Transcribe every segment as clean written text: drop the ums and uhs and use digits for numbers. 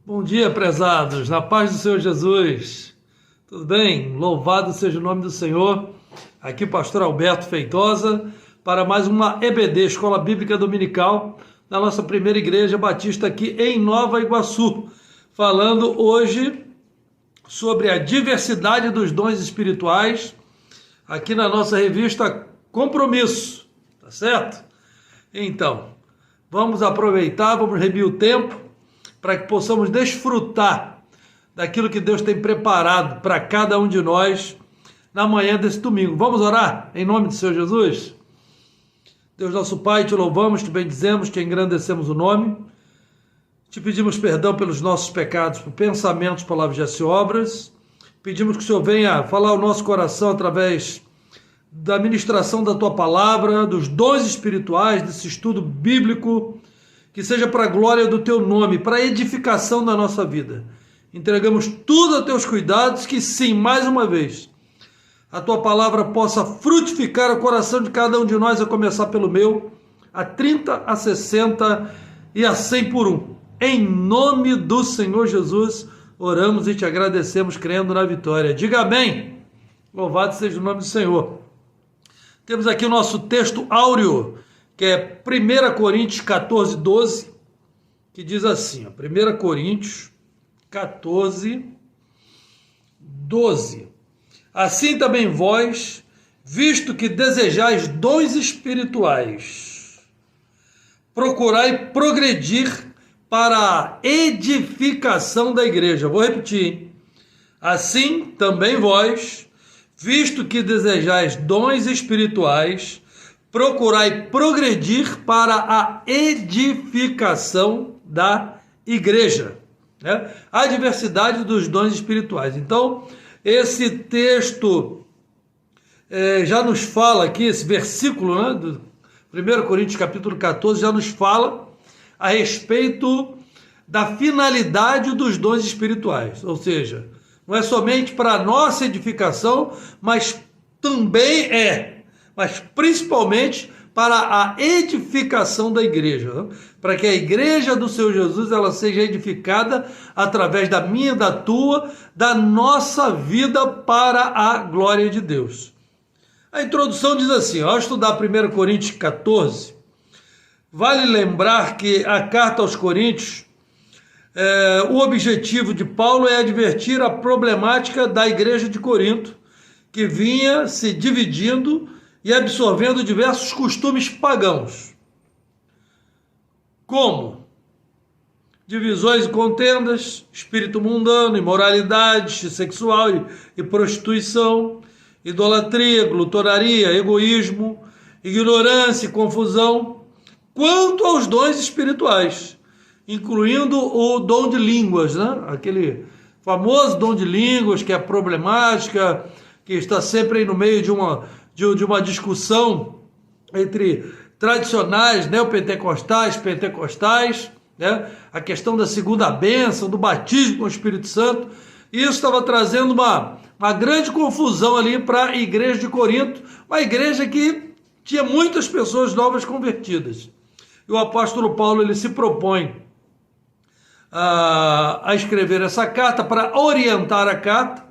Bom dia, prezados, na paz do Senhor Jesus. Tudo bem? Louvado seja o nome do Senhor. Aqui pastor Alberto Feitosa para mais uma EBD, Escola Bíblica Dominical, na nossa primeira igreja batista aqui em Nova Iguaçu, falando hoje sobre a diversidade dos dons espirituais, aqui na nossa revista Compromisso, tá certo? Então, vamos aproveitar, vamos remir o tempo, para que possamos desfrutar daquilo que Deus tem preparado para cada um de nós na manhã desse domingo. Vamos orar em nome do Senhor Jesus? Deus nosso Pai, te louvamos, te bendizemos, te engrandecemos o nome, te pedimos perdão pelos nossos pecados, por pensamentos, palavras, gestos e obras. Pedimos que o Senhor venha falar ao nosso coração através da ministração da tua palavra, dos dons espirituais, desse estudo bíblico, que seja para a glória do teu nome, para a edificação da nossa vida. Entregamos tudo a teus cuidados, que sim, mais uma vez, a tua palavra possa frutificar o coração de cada um de nós, a começar pelo meu, a 30, a 60 e a 100 por um. Em nome do Senhor Jesus, oramos e te agradecemos, crendo na vitória. Diga amém. Louvado seja o nome do Senhor. Temos aqui o nosso texto áureo, que é 1 Coríntios 14, 12, que diz assim, 1 Coríntios 14, 12. Assim também vós, visto que desejais dons espirituais, procurai progredir para a edificação da igreja. Vou repetir, hein? Assim também vós, visto que desejais dons espirituais, procurai progredir para a edificação da igreja. Né? A diversidade dos dons espirituais. Então, esse texto já nos fala aqui, esse versículo, né, do 1 Coríntios capítulo 14, já nos fala a respeito da finalidade dos dons espirituais. Ou seja, não é somente para a nossa edificação, mas também mas principalmente para a edificação da igreja, né? Para que a igreja do Senhor Jesus ela seja edificada através da minha, da tua, da nossa vida para a glória de Deus. A introdução diz assim, ao estudar 1 Coríntios 14, vale lembrar que a carta aos Coríntios, o objetivo de Paulo é advertir a problemática da igreja de Corinto, que vinha se dividindo e absorvendo diversos costumes pagãos, como divisões e contendas, espírito mundano, imoralidade sexual e prostituição, idolatria, glutonaria, egoísmo, ignorância e confusão, quanto aos dons espirituais, incluindo o dom de línguas, né? Aquele famoso dom de línguas que é problemática, que está sempre aí no meio de uma discussão entre tradicionais, neopentecostais, pentecostais, né? A questão da segunda bênção, do batismo com o Espírito Santo. Isso estava trazendo uma grande confusão ali para a igreja de Corinto, uma igreja que tinha muitas pessoas novas convertidas. E o apóstolo Paulo ele se propõe a escrever essa carta para orientar a carta,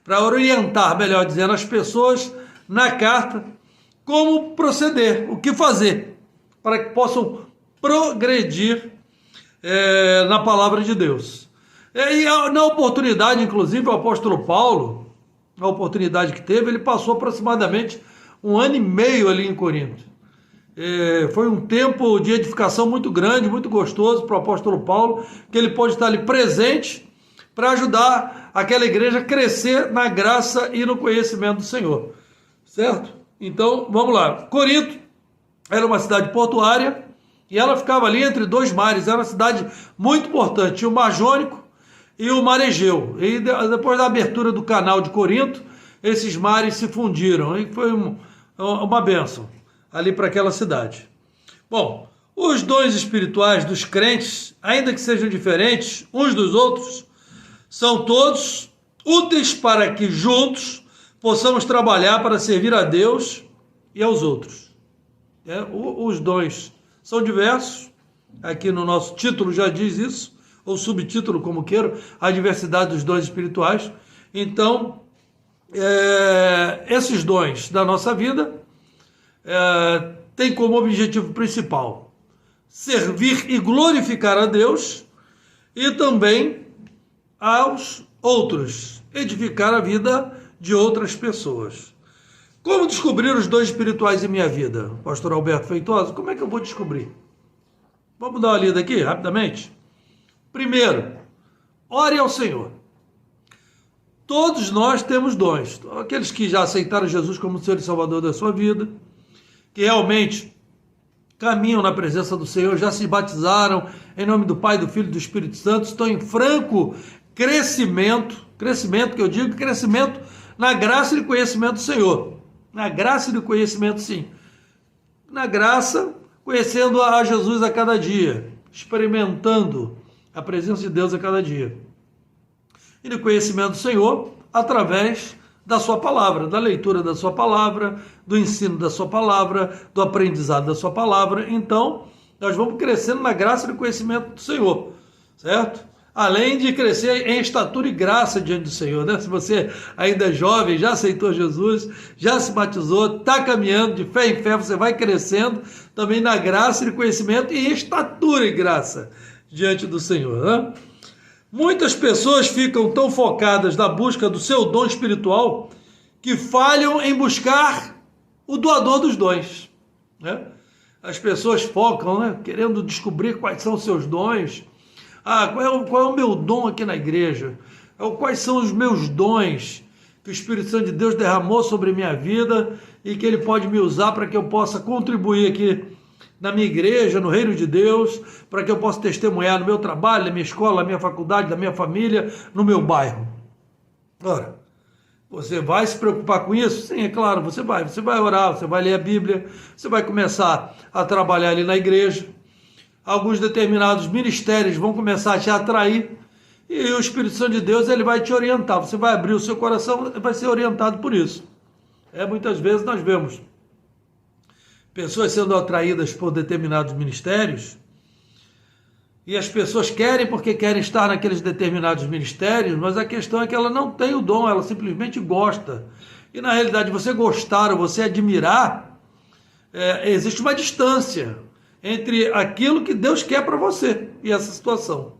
para orientar, melhor dizendo, as pessoas na carta, como proceder, o que fazer, para que possam progredir na palavra de Deus. E na oportunidade, inclusive, o apóstolo Paulo, na oportunidade que teve, ele passou aproximadamente 1 ano e meio ali em Corinto. Foi um tempo de edificação muito grande, muito gostoso para o apóstolo Paulo, que ele pôde estar ali presente para ajudar aquela igreja a crescer na graça e no conhecimento do Senhor. Certo? Então, vamos lá. Corinto era uma cidade portuária e ela ficava ali entre dois mares. Era uma cidade muito importante. Tinha o Mar Jônico e o Mar Egeu. E depois da abertura do canal de Corinto, esses mares se fundiram. E foi uma bênção ali para aquela cidade. Bom, os dons espirituais dos crentes, ainda que sejam diferentes uns dos outros, são todos úteis para que juntos possamos trabalhar para servir a Deus e aos outros. Os dons são diversos, aqui no nosso título já diz isso, ou subtítulo, como queiram, a diversidade dos dons espirituais. Então, esses dons da nossa vida têm como objetivo principal servir e glorificar a Deus e também aos outros, edificar a vida de outras pessoas. Como descobrir os dons espirituais em minha vida? Pastor Alberto Feitosa, como é que eu vou descobrir? Vamos dar uma lida aqui, rapidamente. Primeiro, ore ao Senhor. Todos nós temos dons. Aqueles que já aceitaram Jesus como Senhor e Salvador da sua vida, que realmente caminham na presença do Senhor, já se batizaram em nome do Pai, do Filho e do Espírito Santo, estão em franco crescimento que eu digo, crescimento na graça e no conhecimento do Senhor. Na graça e no conhecimento, sim. Na graça, conhecendo a Jesus a cada dia, experimentando a presença de Deus a cada dia. E no conhecimento do Senhor, através da sua palavra, da leitura da sua palavra, do ensino da sua palavra, do aprendizado da sua palavra. Então, nós vamos crescendo na graça e no conhecimento do Senhor, certo? Além de crescer em estatura e graça diante do Senhor, né? Se você ainda é jovem, já aceitou Jesus, já se batizou, está caminhando de fé em fé, você vai crescendo também na graça e no conhecimento e em estatura e graça diante do Senhor, né? Muitas pessoas ficam tão focadas na busca do seu dom espiritual que falham em buscar o doador dos dons, né? As pessoas focam, né, querendo descobrir quais são os seus dons. Qual é o meu dom aqui na igreja? Quais são os meus dons que o Espírito Santo de Deus derramou sobre a minha vida e que Ele pode me usar para que eu possa contribuir aqui na minha igreja, no reino de Deus, para que eu possa testemunhar no meu trabalho, na minha escola, na minha faculdade, na minha família, no meu bairro. Ora, você vai se preocupar com isso? Sim, é claro, você vai orar, você vai ler a Bíblia, você vai começar a trabalhar ali na igreja, alguns determinados ministérios vão começar a te atrair, e o Espírito Santo de Deus ele vai te orientar, você vai abrir o seu coração e vai ser orientado por isso. Muitas vezes nós vemos pessoas sendo atraídas por determinados ministérios, e as pessoas querem porque querem estar naqueles determinados ministérios, mas a questão é que ela não tem o dom, ela simplesmente gosta. E na realidade, você gostar ou você admirar, existe uma distância entre aquilo que Deus quer para você e essa situação.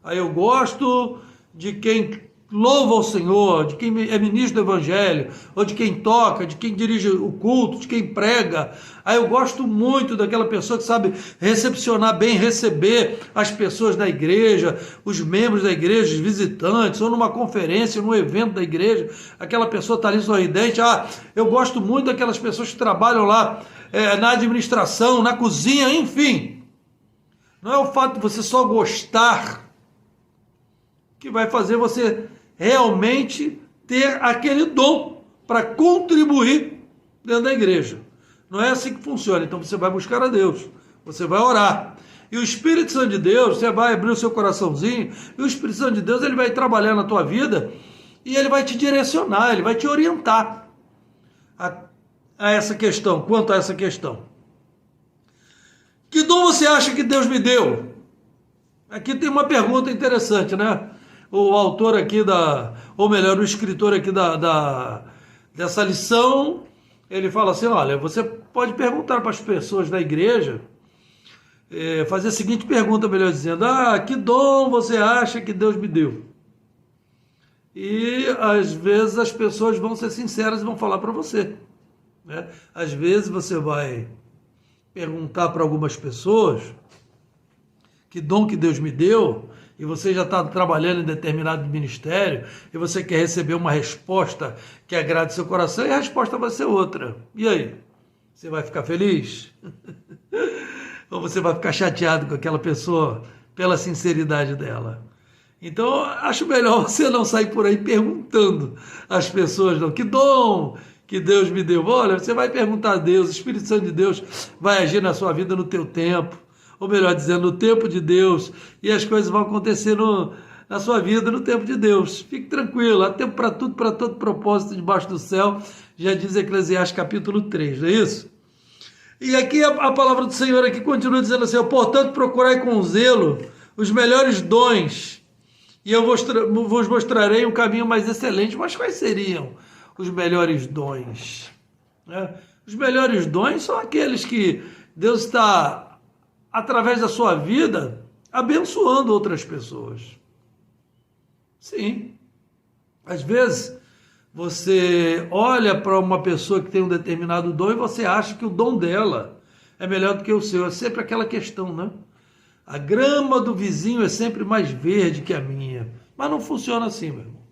Aí eu gosto de quem louva ao Senhor, de quem é ministro do Evangelho, ou de quem toca, de quem dirige o culto, de quem prega. Aí eu gosto muito daquela pessoa que sabe recepcionar bem, receber as pessoas da igreja, os membros da igreja, os visitantes, ou numa conferência, num evento da igreja, aquela pessoa está ali sorridente. Eu gosto muito daquelas pessoas que trabalham lá na administração, na cozinha, enfim. Não é o fato de você só gostar que vai fazer você realmente ter aquele dom para contribuir dentro da igreja. Não é assim que funciona. Então você vai buscar a Deus, você vai orar. E o Espírito Santo de Deus, você vai abrir o seu coraçãozinho, e o Espírito Santo de Deus ele vai trabalhar na tua vida e ele vai te direcionar, ele vai te orientar a essa questão, quanto a essa questão. Que dom você acha que Deus me deu? Aqui tem uma pergunta interessante, né? O autor aqui o escritor aqui dessa lição, ele fala assim, olha, você pode perguntar para as pessoas da igreja, fazer a seguinte pergunta, melhor dizendo, que dom você acha que Deus me deu? E às vezes as pessoas vão ser sinceras e vão falar para você, né? Às vezes você vai perguntar para algumas pessoas que dom que Deus me deu, e você já está trabalhando em determinado ministério, e você quer receber uma resposta que agrade seu coração, e a resposta vai ser outra. E aí? Você vai ficar feliz? Ou você vai ficar chateado com aquela pessoa pela sinceridade dela? Então, acho melhor você não sair por aí perguntando às pessoas, não, que dom que Deus me deu. Olha, você vai perguntar a Deus, o Espírito Santo de Deus vai agir na sua vida no teu tempo, ou melhor dizendo, no tempo de Deus, e as coisas vão acontecer na sua vida no tempo de Deus. Fique tranquilo, há tempo para tudo, para todo propósito debaixo do céu, já diz Eclesiastes capítulo 3, não é isso? E aqui a palavra do Senhor aqui continua dizendo assim, portanto procurai com zelo os melhores dons, e eu vos mostrarei um caminho mais excelente. Mas quais seriam os melhores dons? Os melhores dons são aqueles que Deus está, através da sua vida, abençoando outras pessoas. Sim. Às vezes, você olha para uma pessoa que tem um determinado dom e você acha que o dom dela é melhor do que o seu. É sempre aquela questão, né? A grama do vizinho é sempre mais verde que a minha. Mas não funciona assim, meu irmão.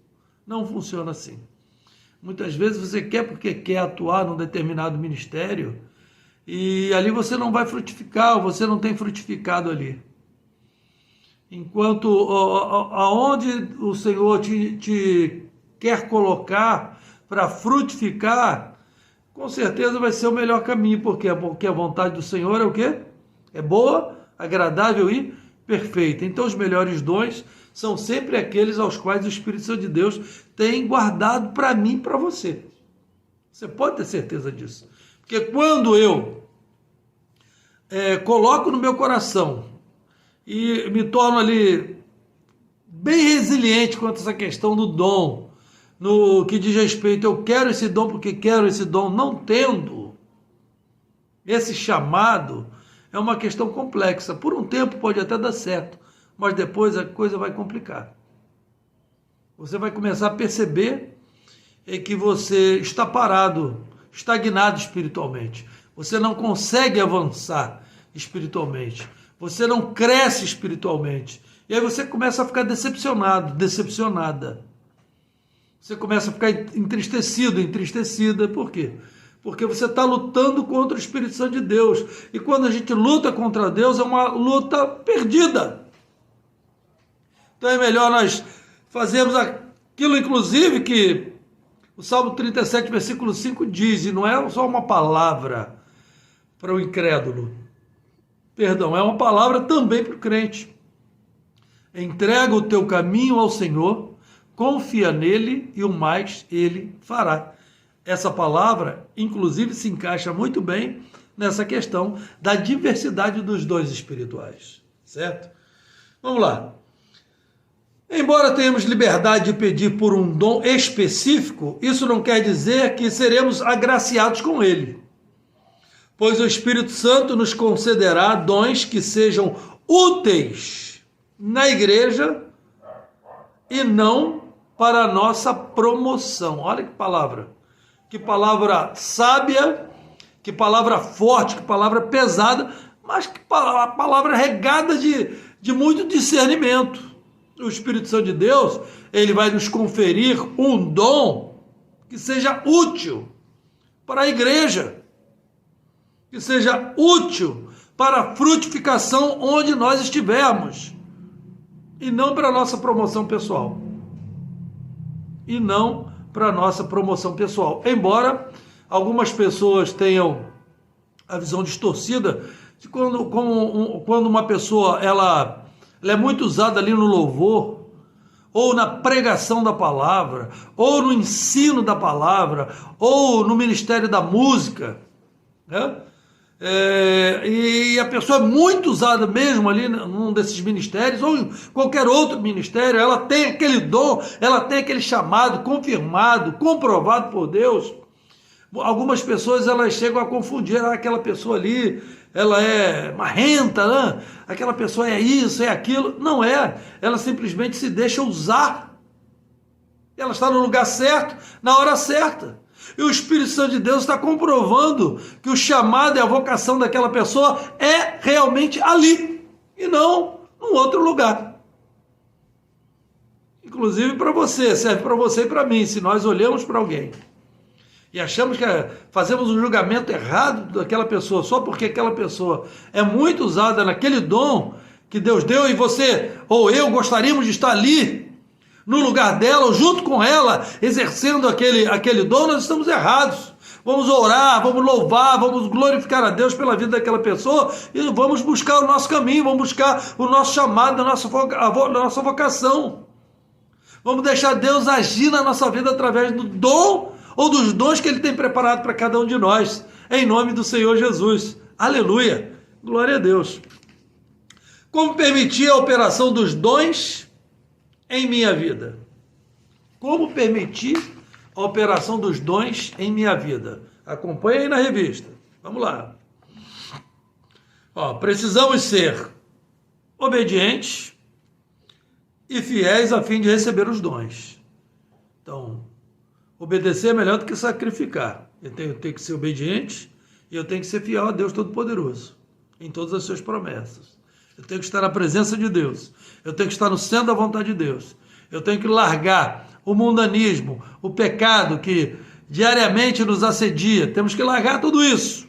Não funciona assim. Muitas vezes você quer porque quer atuar num determinado ministério e ali você não vai frutificar, ou você não tem frutificado ali. Enquanto aonde o Senhor te quer colocar para frutificar, com certeza vai ser o melhor caminho. Por quê? Porque a vontade do Senhor é o quê? É boa, agradável e perfeita. Então os melhores dons são sempre aqueles aos quais o Espírito Santo de Deus tem guardado para mim e para você. Você pode ter certeza disso. Porque quando eu coloco no meu coração e me torno ali bem resiliente quanto a essa questão do dom, no que diz respeito, eu quero esse dom porque quero esse dom, não tendo esse chamado, é uma questão complexa. Por um tempo pode até dar certo, mas depois a coisa vai complicar. Você vai começar a perceber que você está parado, estagnado espiritualmente. Você não consegue avançar espiritualmente. Você não cresce espiritualmente. E aí você começa a ficar decepcionado, decepcionada. Você começa a ficar entristecido, entristecida. Por quê? Porque você está lutando contra o Espírito Santo de Deus. E quando a gente luta contra Deus, é uma luta perdida. Então é melhor nós fazermos aquilo, inclusive, que o Salmo 37, versículo 5 diz, e não é só uma palavra para o incrédulo. Perdão, é uma palavra também para o crente. Entrega o teu caminho ao Senhor, confia nele e o mais ele fará. Essa palavra, inclusive, se encaixa muito bem nessa questão da diversidade dos dons espirituais, certo? Vamos lá. Embora tenhamos liberdade de pedir por um dom específico, isso não quer dizer que seremos agraciados com ele, pois o Espírito Santo nos concederá dons que sejam úteis na igreja e não para a nossa promoção. Olha que palavra sábia, que palavra forte, que palavra pesada, mas que palavra regada de muito discernimento. O Espírito Santo de Deus, ele vai nos conferir um dom que seja útil para a igreja, que seja útil para a frutificação onde nós estivermos, e não para a nossa promoção pessoal. E não para a nossa promoção pessoal. Embora algumas pessoas tenham a visão distorcida de quando uma pessoa ela é muito usada ali no louvor, ou na pregação da palavra, ou no ensino da palavra, ou no ministério da música, né? E a pessoa é muito usada mesmo ali num desses ministérios, ou em qualquer outro ministério, ela tem aquele dom, ela tem aquele chamado confirmado, comprovado por Deus. Algumas pessoas elas chegam a confundir, aquela pessoa ali, ela é marrenta, né? Aquela pessoa é isso, é aquilo. Não é, ela simplesmente se deixa usar. Ela está no lugar certo, na hora certa. E o Espírito Santo de Deus está comprovando que o chamado e a vocação daquela pessoa é realmente ali, e não num outro lugar. Inclusive para você, serve para você e para mim. Se nós olhamos para alguém e achamos que fazemos um julgamento errado daquela pessoa, só porque aquela pessoa é muito usada naquele dom que Deus deu, e você ou eu gostaríamos de estar ali, no lugar dela, ou junto com ela, exercendo aquele dom, nós estamos errados. Vamos orar, vamos louvar, vamos glorificar a Deus pela vida daquela pessoa, e vamos buscar o nosso caminho, vamos buscar o nosso chamado, a nossa vocação. Vamos deixar Deus agir na nossa vida através do dom ou dos dons que Ele tem preparado para cada um de nós, em nome do Senhor Jesus. Aleluia! Glória a Deus! Como permitir a operação dos dons em minha vida? Como permitir a operação dos dons em minha vida? Acompanhe aí na revista. Vamos lá. Precisamos ser obedientes e fiéis a fim de receber os dons. Então, obedecer é melhor do que sacrificar. Eu tenho que ser obediente e eu tenho que ser fiel a Deus Todo-Poderoso em todas as suas promessas. Eu tenho que estar na presença de Deus. Eu tenho que estar no centro da vontade de Deus. Eu tenho que largar o mundanismo, o pecado que diariamente nos assedia. Temos que largar tudo isso.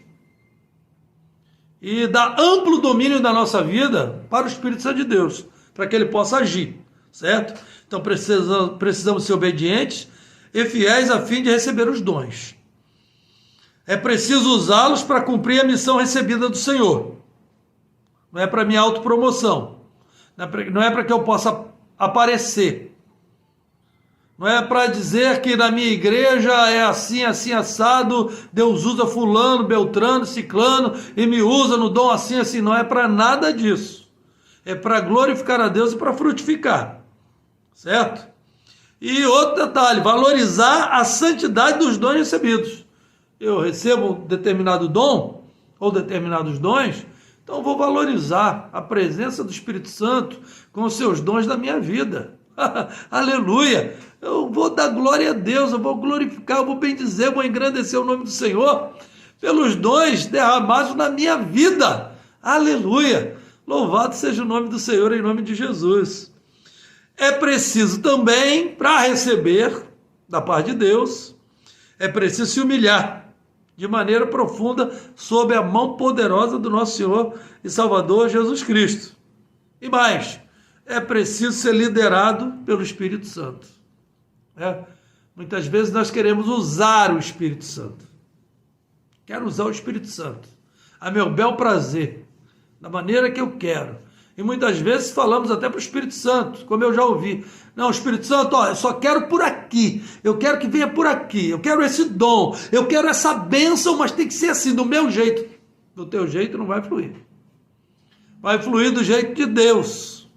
E dar amplo domínio da nossa vida para o Espírito Santo de Deus, para que ele possa agir, certo? Então precisamos ser obedientes e fiéis a fim de receber os dons. É preciso usá-los para cumprir a missão recebida do Senhor. Não é para minha autopromoção. Não é para que eu possa aparecer. Não é para dizer que na minha igreja é assim, assim, assado, Deus usa fulano, beltrano, ciclano e me usa no dom assim, assim. Não é para nada disso. É para glorificar a Deus e para frutificar. Certo? E outro detalhe, valorizar a santidade dos dons recebidos. Eu recebo um determinado dom, ou determinados dons, então vou valorizar a presença do Espírito Santo com os seus dons na minha vida. Aleluia! Eu vou dar glória a Deus, eu vou glorificar, eu vou bendizer, eu vou engrandecer o nome do Senhor pelos dons derramados na minha vida. Aleluia! Louvado seja o nome do Senhor em nome de Jesus. É preciso também, para receber da parte de Deus, é preciso se humilhar de maneira profunda sob a mão poderosa do nosso Senhor e Salvador Jesus Cristo. E mais, é preciso ser liderado pelo Espírito Santo. Muitas vezes nós queremos usar o Espírito Santo. Quero usar o Espírito Santo a meu bel prazer, da maneira que eu quero. E muitas vezes falamos até para o Espírito Santo, como eu já ouvi. Não, Espírito Santo, eu só quero por aqui. Eu quero que venha por aqui. Eu quero esse dom. Eu quero essa bênção, mas tem que ser assim, do meu jeito. Do teu jeito não vai fluir. Vai fluir do jeito de Deus.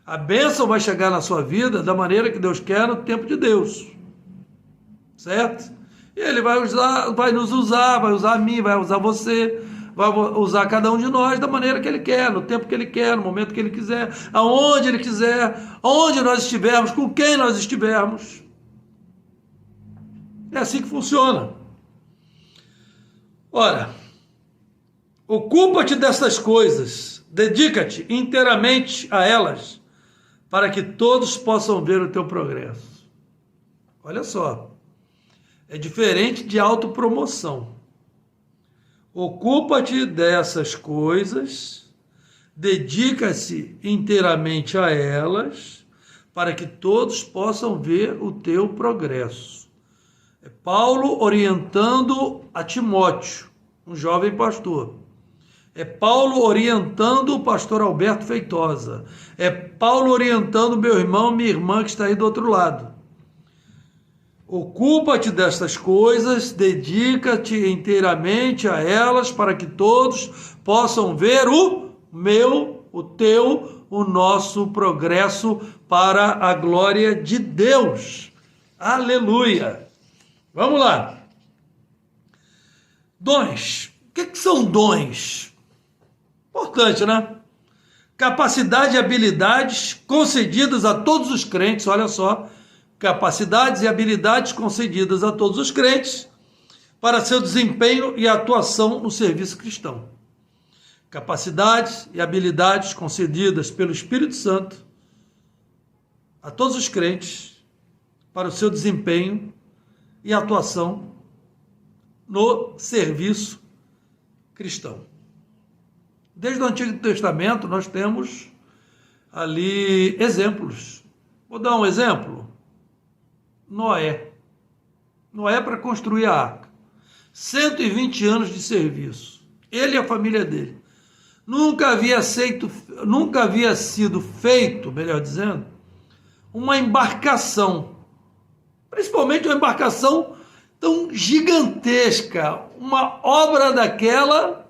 A bênção vai chegar na sua vida da maneira que Deus quer, no tempo de Deus. Certo? E Ele vai nos usar, vai usar a mim, vai usar você, vai usar cada um de nós da maneira que Ele quer, no tempo que Ele quer, no momento que Ele quiser, aonde Ele quiser, onde nós estivermos, com quem nós estivermos. É assim que funciona. Ora, ocupa-te dessas coisas, dedica-te inteiramente a elas, para que todos possam ver o teu progresso. Olha só, é diferente de autopromoção. Ocupa-te dessas coisas, dedica-se inteiramente a elas, para que todos possam ver o teu progresso. É Paulo orientando a Timóteo, um jovem pastor. É Paulo orientando o pastor Alberto Feitosa. É Paulo orientando meu irmão, minha irmã que está aí do outro lado. Ocupa-te destas coisas, dedica-te inteiramente a elas, para que todos possam ver o meu, o teu, o nosso progresso para a glória de Deus. Aleluia! Vamos lá. Dons. O que são dons? Importante, né? Capacidade e habilidades concedidas a todos os crentes, olha só. Capacidades e habilidades concedidas a todos os crentes para seu desempenho e atuação no serviço cristão. Capacidades e habilidades concedidas pelo Espírito Santo a todos os crentes para o seu desempenho e atuação no serviço cristão. Desde o Antigo Testamento nós temos ali exemplos. Vou dar um exemplo. Noé. Noé para construir a arca. 120 anos de serviço. Ele e a família dele. Nunca havia sido feito, melhor dizendo, uma embarcação. Principalmente uma embarcação tão gigantesca. Uma obra daquela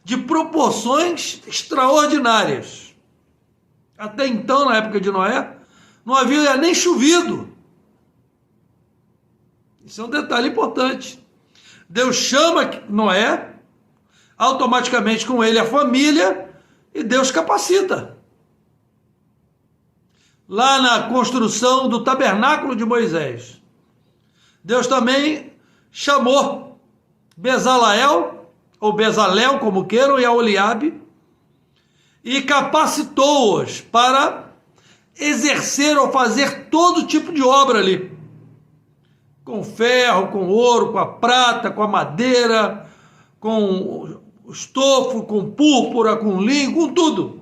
de proporções extraordinárias. Até então, na época de Noé, não havia nem chovido. Isso é um detalhe importante. Deus chama Noé, automaticamente com ele a família, e Deus capacita. Lá na construção do tabernáculo de Moisés, Deus também chamou Bezaleel, ou Bezalel, como queiram, e Aholiabe, e capacitou-os para exercer ou fazer todo tipo de obra ali. Com ferro, com ouro, com a prata, com a madeira, com o estofo, com púrpura, com linho, com tudo.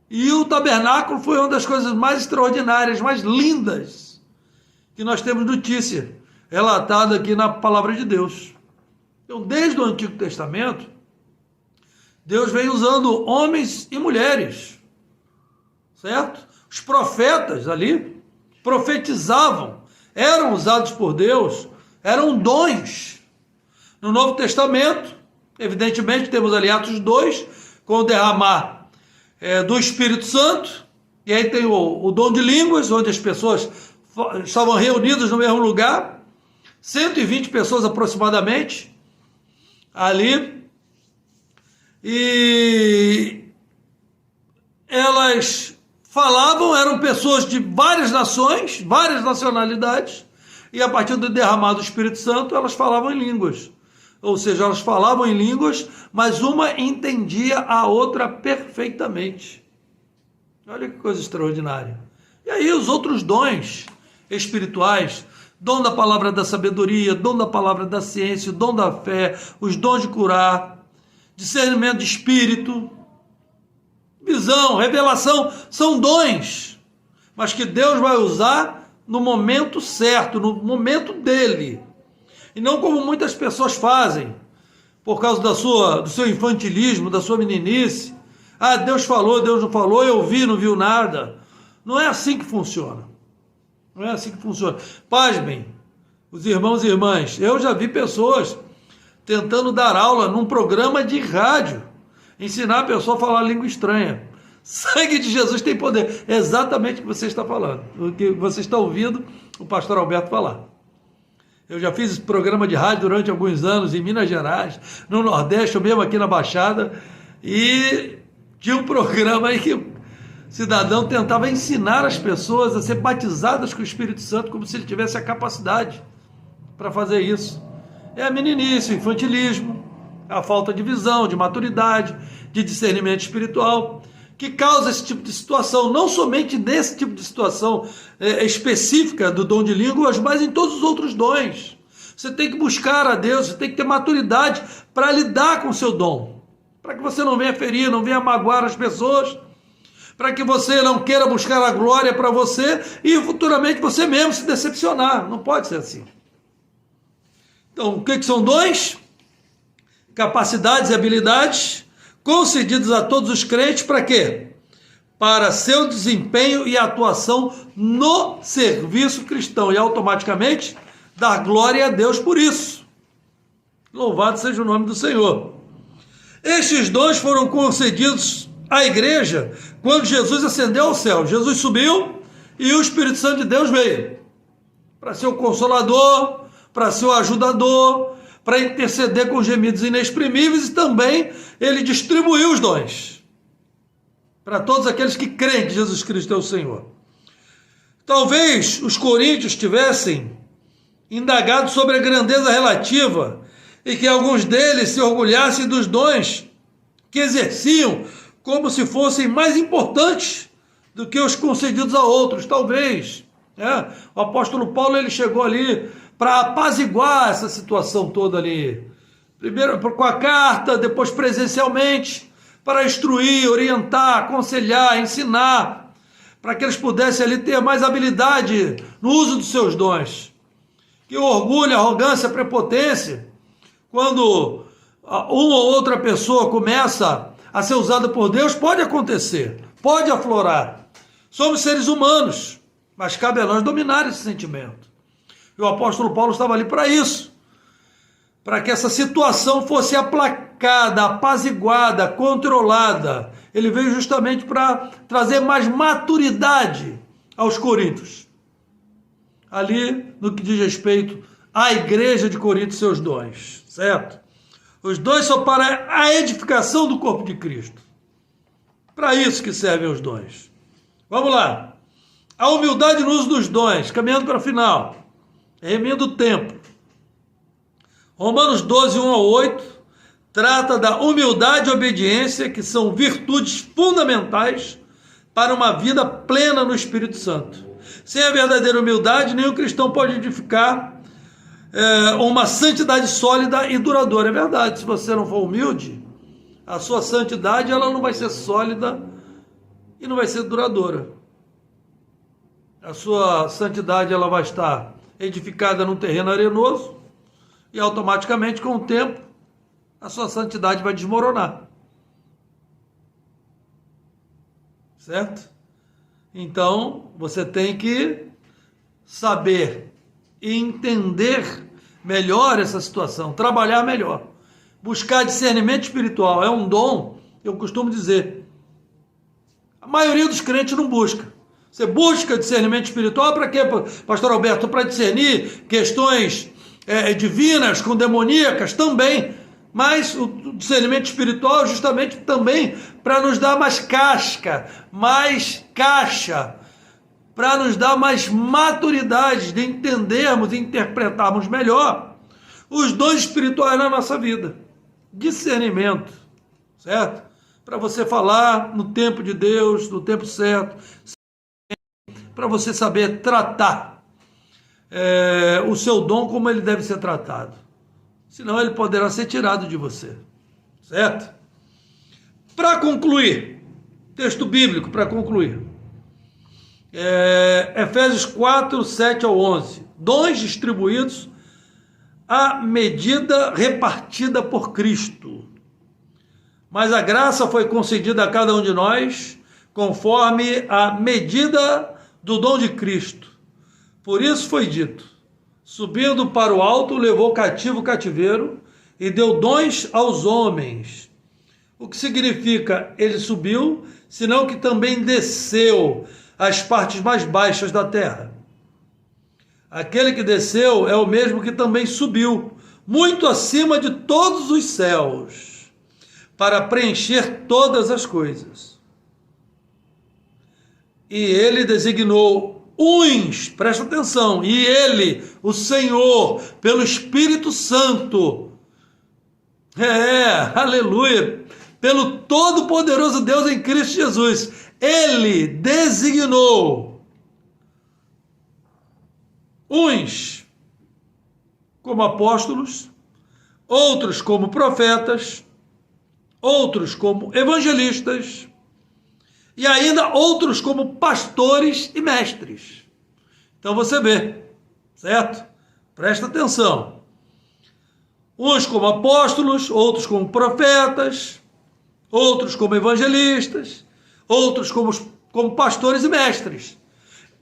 E o tabernáculo foi uma das coisas mais extraordinárias, mais lindas que nós temos notícia, relatada aqui na palavra de Deus. Então, desde o Antigo Testamento, Deus vem usando homens e mulheres, certo? Os profetas ali profetizavam, eram usados por Deus, eram dons. No Novo Testamento, evidentemente, temos ali Atos 2, com o derramar do Espírito Santo, e aí tem o dom de línguas, onde as pessoas estavam reunidas no mesmo lugar, 120 pessoas aproximadamente, ali, e elas falavam, eram pessoas de várias nações, várias nacionalidades, e a partir do derramar do Espírito Santo, elas falavam em línguas. Ou seja, elas falavam em línguas, mas uma entendia a outra perfeitamente. Olha que coisa extraordinária. E aí os outros dons espirituais, dom da palavra da sabedoria, dom da palavra da ciência, dom da fé, os dons de curar, discernimento de espírito, visão, revelação, são dons, mas que Deus vai usar no momento certo, no momento dele. E não como muitas pessoas fazem, por causa do seu infantilismo, da sua meninice. Ah, Deus falou, Deus não falou, eu vi, não viu nada. Não é assim que funciona. Não é assim que funciona. Pasmem, os irmãos e irmãs, eu já vi pessoas tentando dar aula num programa de rádio, ensinar a pessoa a falar língua estranha. Sangue de Jesus tem poder. É exatamente o que você está falando, o que você está ouvindo o pastor Alberto falar. Eu já fiz esse programa de rádio durante alguns anos em Minas Gerais, no Nordeste, ou mesmo aqui na Baixada, e tinha um programa aí que o cidadão tentava ensinar as pessoas a ser batizadas com o Espírito Santo, como se ele tivesse a capacidade para fazer isso. É a meninice, o infantilismo, a falta de visão, de maturidade, de discernimento espiritual, que causa esse tipo de situação, não somente nesse tipo de situação específica do dom de línguas, mas em todos os outros dons. Você tem que buscar a Deus, você tem que ter maturidade para lidar com o seu dom, para que você não venha ferir, não venha magoar as pessoas, para que você não queira buscar a glória para você e futuramente você mesmo se decepcionar. Não pode ser assim. Então, o que são dons? Capacidades e habilidades concedidos a todos os crentes para quê? Para seu desempenho e atuação no serviço cristão, e automaticamente dar glória a Deus por isso. Louvado seja o nome do Senhor. Estes dons foram concedidos à igreja quando Jesus ascendeu ao céu. Jesus subiu e o Espírito Santo de Deus veio para ser o consolador, para ser o ajudador, para interceder com gemidos inexprimíveis, e também ele distribuiu os dons para todos aqueles que creem que Jesus Cristo é o Senhor. Talvez os coríntios tivessem indagado sobre a grandeza relativa e que alguns deles se orgulhassem dos dons que exerciam como se fossem mais importantes do que os concedidos a outros. Talvez. O apóstolo Paulo ele chegou ali para apaziguar essa situação toda ali. Primeiro com a carta, depois presencialmente, para instruir, orientar, aconselhar, ensinar, para que eles pudessem ali ter mais habilidade no uso dos seus dons. Que o orgulho, a arrogância, a prepotência, quando uma ou outra pessoa começa a ser usada por Deus, pode acontecer, pode aflorar. Somos seres humanos, mas cabe a nós dominar esse sentimento. E o apóstolo Paulo estava ali para isso, para que essa situação fosse acalcada, apaziguada, controlada. Ele veio justamente para trazer mais maturidade aos coríntios. Ali, no que diz respeito à igreja de Corinto e seus dons, certo? Os dons são para a edificação do corpo de Cristo. Para isso que servem os dons. Vamos lá. A humildade no uso dos dons, caminhando para o final. Remendo o tempo. Romanos 12, 1 a 8, trata da humildade e obediência, que são virtudes fundamentais para uma vida plena no Espírito Santo. Sem a verdadeira humildade, nenhum cristão pode edificar uma santidade sólida e duradoura. É verdade, se você não for humilde, a sua santidade ela não vai ser sólida e não vai ser duradoura. A sua santidade ela vai estar edificada num terreno arenoso e automaticamente, com o tempo, a sua santidade vai desmoronar. Certo? Então, você tem que saber e entender melhor essa situação, trabalhar melhor. Buscar discernimento espiritual é um dom, eu costumo dizer. A maioria dos crentes não busca. Você busca discernimento espiritual para quê, pastor Alberto? Para discernir questões divinas com demoníacas também. Mas o discernimento espiritual é justamente também para nos dar mais casca, mais caixa, para nos dar mais maturidade de entendermos e interpretarmos melhor os dons espirituais na nossa vida. Discernimento, certo? Para você falar no tempo de Deus, no tempo certo, para você saber tratar o seu dom como ele deve ser tratado. Senão ele poderá ser tirado de você, certo? Para concluir, texto bíblico para concluir, Efésios 4, 7 ao 11, dons distribuídos à medida repartida por Cristo, mas a graça foi concedida a cada um de nós, conforme a medida do dom de Cristo. Por isso foi dito, subindo para o alto, levou cativo o cativeiro e deu dons aos homens. O que significa ele subiu, senão que também desceu às partes mais baixas da terra. Aquele que desceu é o mesmo que também subiu, muito acima de todos os céus, para preencher todas as coisas. E ele designou uns, presta atenção, e ele, o Senhor, pelo Espírito Santo, aleluia, pelo Todo-Poderoso Deus em Cristo Jesus, ele designou uns como apóstolos, outros como profetas, outros como evangelistas, e ainda outros como pastores e mestres. Então você vê, certo? Presta atenção. Uns como apóstolos, outros como profetas, outros como evangelistas, outros como pastores e mestres.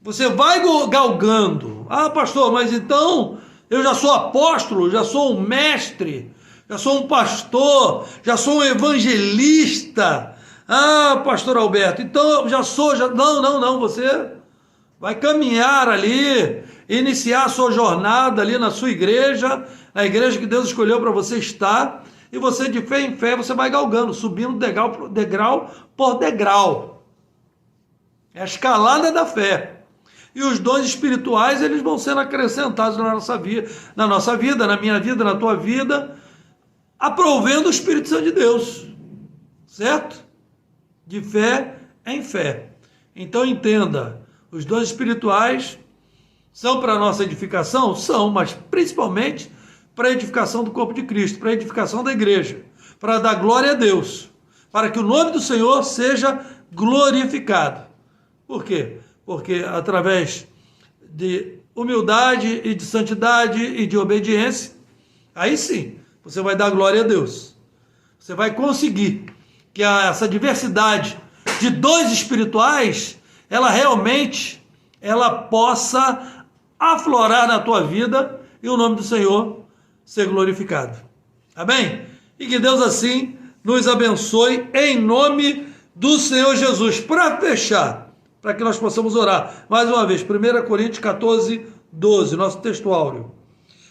Você vai galgando. Ah, pastor, mas então eu já sou apóstolo, já sou um mestre, já sou um pastor, já sou um evangelista. Ah, pastor Alberto, então eu já sou... Não, você vai caminhar ali, iniciar a sua jornada ali na sua igreja, na igreja que Deus escolheu para você estar, e você de fé em fé, você vai galgando, subindo degrau por degrau. É a escalada da fé. E os dons espirituais, eles vão sendo acrescentados na nossa vida, na minha vida, na tua vida, aprovendo o Espírito Santo de Deus, certo? De fé em fé. Então entenda, os dons espirituais são para a nossa edificação? São, mas principalmente para a edificação do corpo de Cristo, para a edificação da igreja, para dar glória a Deus, para que o nome do Senhor seja glorificado. Por quê? Porque através de humildade e de santidade e de obediência, aí sim, você vai dar glória a Deus. Você vai conseguir que essa diversidade de dons espirituais, ela realmente, ela possa aflorar na tua vida e o nome do Senhor ser glorificado. Amém? E que Deus assim nos abençoe em nome do Senhor Jesus. Para fechar, para que nós possamos orar, mais uma vez, 1 Coríntios 14, 12, nosso texto áureo.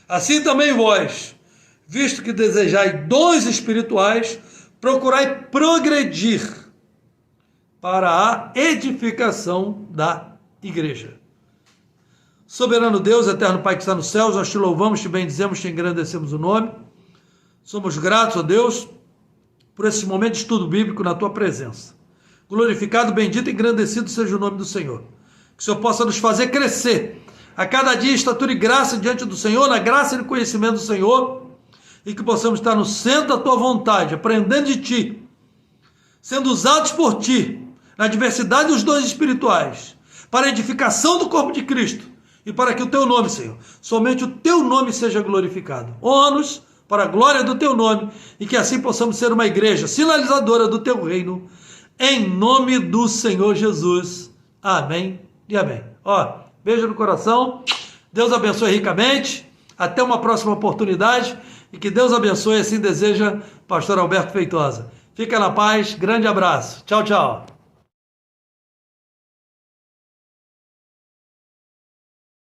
Assim também vós, visto que desejai dons espirituais, procurai progredir para a edificação da igreja. Soberano Deus, eterno Pai que está nos céus, nós te louvamos, te bendizemos, te engrandecemos o nome. Somos gratos, ó Deus, por esse momento de estudo bíblico na tua presença. Glorificado, bendito e engrandecido seja o nome do Senhor. Que o Senhor possa nos fazer crescer a cada dia, estatura e graça diante do Senhor, na graça e no conhecimento do Senhor, e que possamos estar no centro da tua vontade, aprendendo de ti, sendo usados por ti, na diversidade dos dons espirituais, para a edificação do corpo de Cristo, e para que o teu nome, Senhor, somente o teu nome seja glorificado. Honra-nos para a glória do teu nome, e que assim possamos ser uma igreja sinalizadora do teu reino, em nome do Senhor Jesus. Amém e amém. Ó, beijo no coração, Deus abençoe ricamente, até uma próxima oportunidade, e que Deus abençoe, assim deseja Pastor Alberto Feitosa. Fica na paz, grande abraço, tchau, tchau.